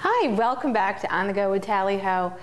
Hi, welcome back to On the Go with Tally Ho.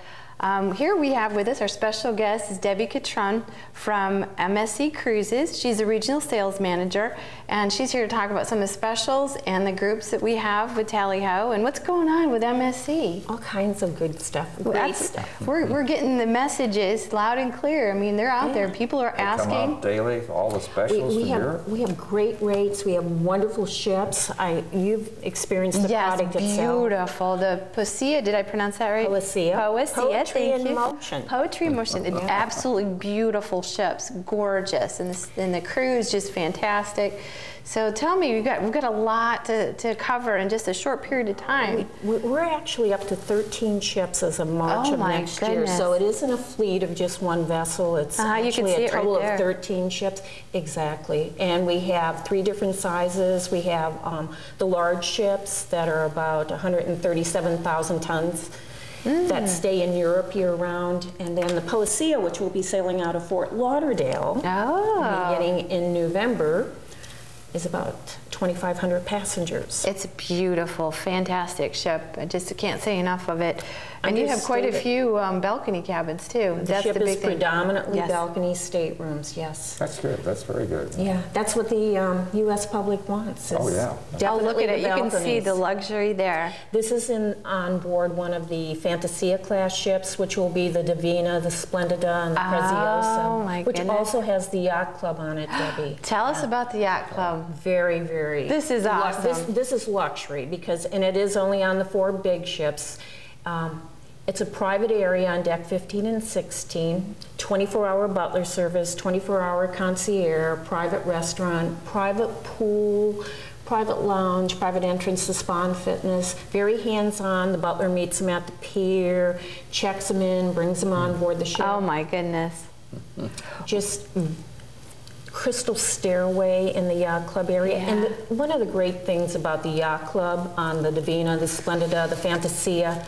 Here we have with us our special guest is Debbie Catron from MSC Cruises. She's a regional sales manager, and she's here to talk about some of the specials and the groups that we have with Tally Ho and what's going on with MSC. All kinds of good stuff, great stuff. We're getting the messages loud and clear. I mean, they're out there. People are asking. Come out daily, all the specials from Europe. We have great rates. We have wonderful ships. You've experienced the product itself. Yes, beautiful. The Poesia, did I pronounce that right? Poesia. Poesia. Poetry in motion. Poetry in motion. Yeah. Absolutely beautiful ships, gorgeous, and the cruise just fantastic. So tell me, we've got a lot to cover in just a short period of time. We're actually up to 13 ships as of March of next year. So it isn't a fleet of just one vessel. It's actually a total of 13 ships. Exactly. And we have 3 different sizes. We have the large ships that are about 137,000 tons. That stay in Europe year-round, and then the Poesia, which will be sailing out of Fort Lauderdale beginning in November, is about 2,500 passengers. It's a beautiful, fantastic ship. I just can't say enough of it. And you have quite a few balcony cabins too. The ship is predominantly balcony staterooms, yes. That's good. That's very good. Yeah, that's what the U.S. public wants. Oh, yeah. Oh, look at it. You can see the luxury there. This is on board one of the Fantasia class ships, which will be the Divina, the Splendida, and the Preziosa, which also has the yacht club on it, Debbie. Tell us about the yacht club. Very, very. This is awesome. This is luxury and it is only on the 4 big ships. It's a private area on deck 15 and 16, 24-hour butler service, 24-hour concierge, private restaurant, private pool, private lounge, private entrance to spa and fitness, very hands-on. The butler meets them at the pier, checks them in, brings them on board the ship. Oh my goodness. Just crystal stairway in the yacht club area. And one of the great things about the yacht club on the Divina, the Splendida, the Fantasia,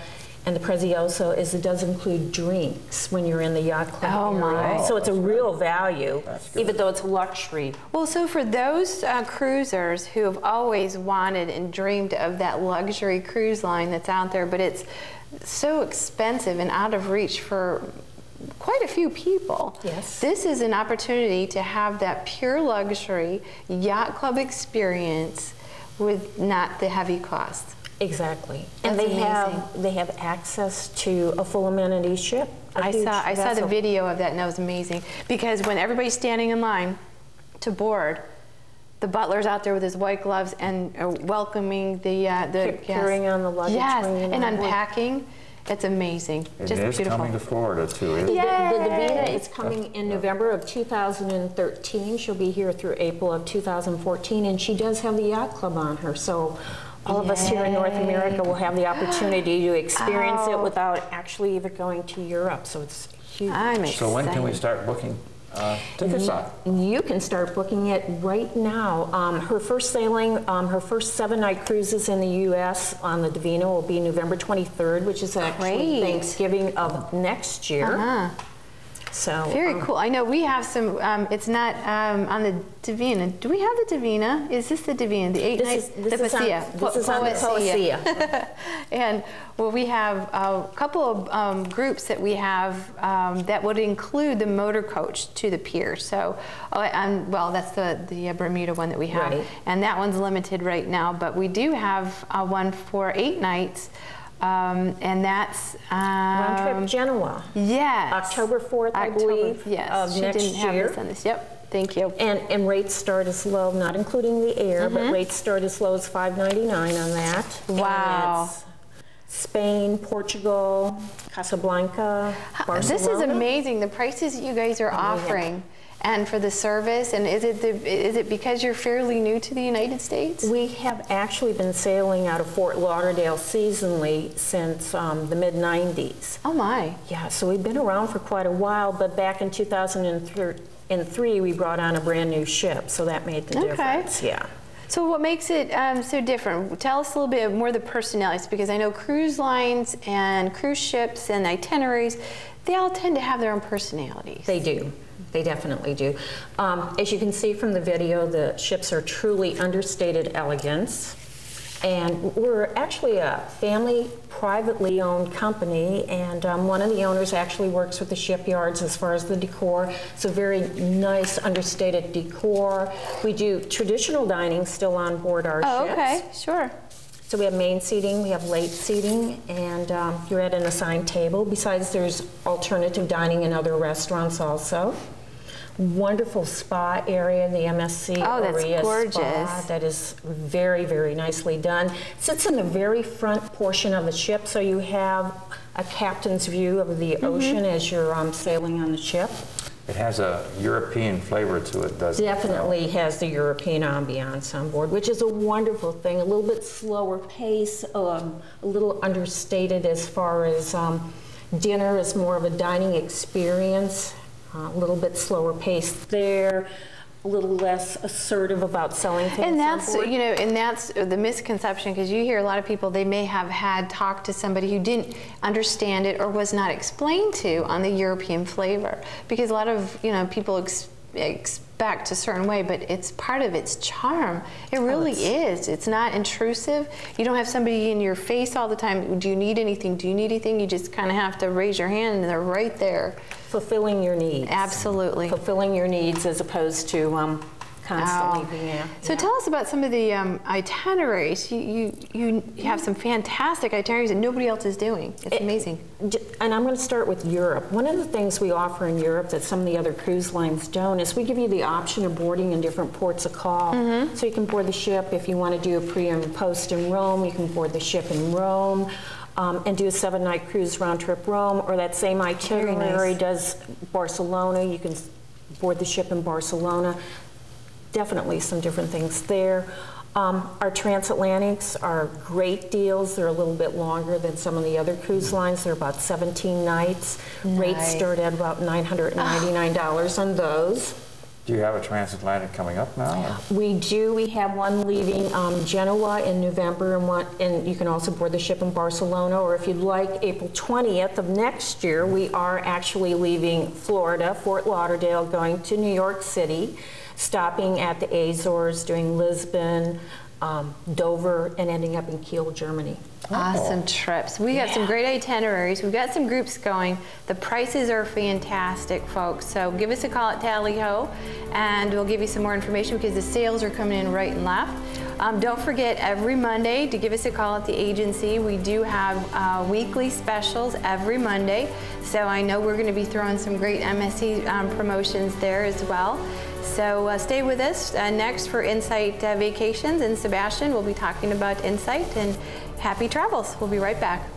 and the Preziosa is it does include drinks when you're in the yacht club area. So it's a real value, even though it's luxury. Well, so for those cruisers who have always wanted and dreamed of that luxury cruise line that's out there, but it's so expensive and out of reach for quite a few people. Yes. This is an opportunity to have that pure luxury yacht club experience with not the heavy cost. Exactly. And they have access to a full amenity ship. I saw the video of that, and that was amazing, because when everybody's standing in line to board, the butler's out there with his white gloves and welcoming the carrying on the luggage. Yes, and unpacking. It's amazing. Just it is beautiful. Coming to Florida too. The Divina is coming in November of 2013. She'll be here through April of 2014, and she does have the yacht club on her. So all of us here in North America will have the opportunity to experience it without actually even going to Europe. So it's huge. I'm excited. So when can we start booking tickets on? You can start booking it right now. Her first sailing, her first 7-night cruises in the U.S. on the Divina will be November 23rd, which is actually Thanksgiving of next year. So very cool. I know we have some. It's not on the Divina. Do we have the Divina? Is this the Divina? The 8 nights. This is on the Poesia. And well, we have a couple of groups that we have that would include the motor coach to the pier. So, well, that's the Bermuda one that we have, and that one's limited right now. But we do have one for 8 nights. And that's round trip Genoa. Yes. October 4th, I believe. Yes. Of next year. Yep. Thank you. And rates start as low, not including the air, but rates start as low as $5.99 on that. Wow. And Spain, Portugal, Casablanca, Barcelona. This is amazing. The prices you guys are offering. And for the service, and is it because you're fairly new to the United States? We have actually been sailing out of Fort Lauderdale seasonally since the mid-90s. Oh my. Yeah, so we've been around for quite a while, but back in 2003 we brought on a brand new ship, so that made the difference. Yeah. So what makes it so different? Tell us a little bit more of the personalities, because I know cruise lines and cruise ships and itineraries, they all tend to have their own personalities. They do. They definitely do. As you can see from the video, the ships are truly understated elegance. And we're actually a family, privately owned company, and one of the owners actually works with the shipyards as far as the decor. So very nice, understated decor. We do traditional dining still on board our ships. Okay, sure. So we have main seating, we have late seating, and you're at an assigned table. Besides, there's alternative dining in other restaurants also. Wonderful spa area, the MSC Poesia spa. That is very, very nicely done. Sits in the very front portion of the ship, so you have a captain's view of the ocean as you're sailing on the ship. It has a European flavor to it, doesn't it? Definitely has the European ambiance on board, which is a wonderful thing. A little bit slower pace, a little understated as far as dinner is more of a dining experience. A little bit slower pace there, a little less assertive about selling things. And that's, on board. you know, and that's the misconception, because you hear a lot of people, they may have had talked to somebody who didn't understand it or was not explained to on the European flavor, because a lot of, you know, people expect a certain way, but it's part of its charm. It really is. It's not intrusive. You don't have somebody in your face all the time. Do you need anything? Do you need anything? You just kind of have to raise your hand and they're right there. Fulfilling your needs. Absolutely. Fulfilling your needs as opposed to constantly being there. So tell us about some of the itineraries. You have some fantastic itineraries that nobody else is doing. It's amazing. And I'm going to start with Europe. One of the things we offer in Europe that some of the other cruise lines don't is we give you the option of boarding in different ports of call. So you can board the ship if you want to do a pre and post in Rome. You can board the ship in Rome. And do a 7-night cruise round trip Rome, or that same itinerary does Barcelona. You can board the ship in Barcelona. Definitely some different things there. Our transatlantics are great deals. They're a little bit longer than some of the other cruise lines. They're about 17 nights. Nice. Rates start at about $999 on those. Do you have a transatlantic coming up now? Or? We do. We have one leaving Genoa in November, and you can also board the ship in Barcelona. Or if you'd like, April 20th of next year, we are actually leaving Florida, Fort Lauderdale, going to New York City, stopping at the Azores, doing Lisbon, Dover, and ending up in Kiel, Germany. Awesome trips. We got some great itineraries. We've got some groups going. The prices are fantastic, folks. So give us a call at Tally Ho, and we'll give you some more information because the sales are coming in right and left. Don't forget every Monday to give us a call at the agency. We do have weekly specials every Monday. So I know we're going to be throwing some great MSC promotions there as well. So stay with us next for Insight Vacations, and Sebastian will be talking about Insight, and happy travels. We'll be right back.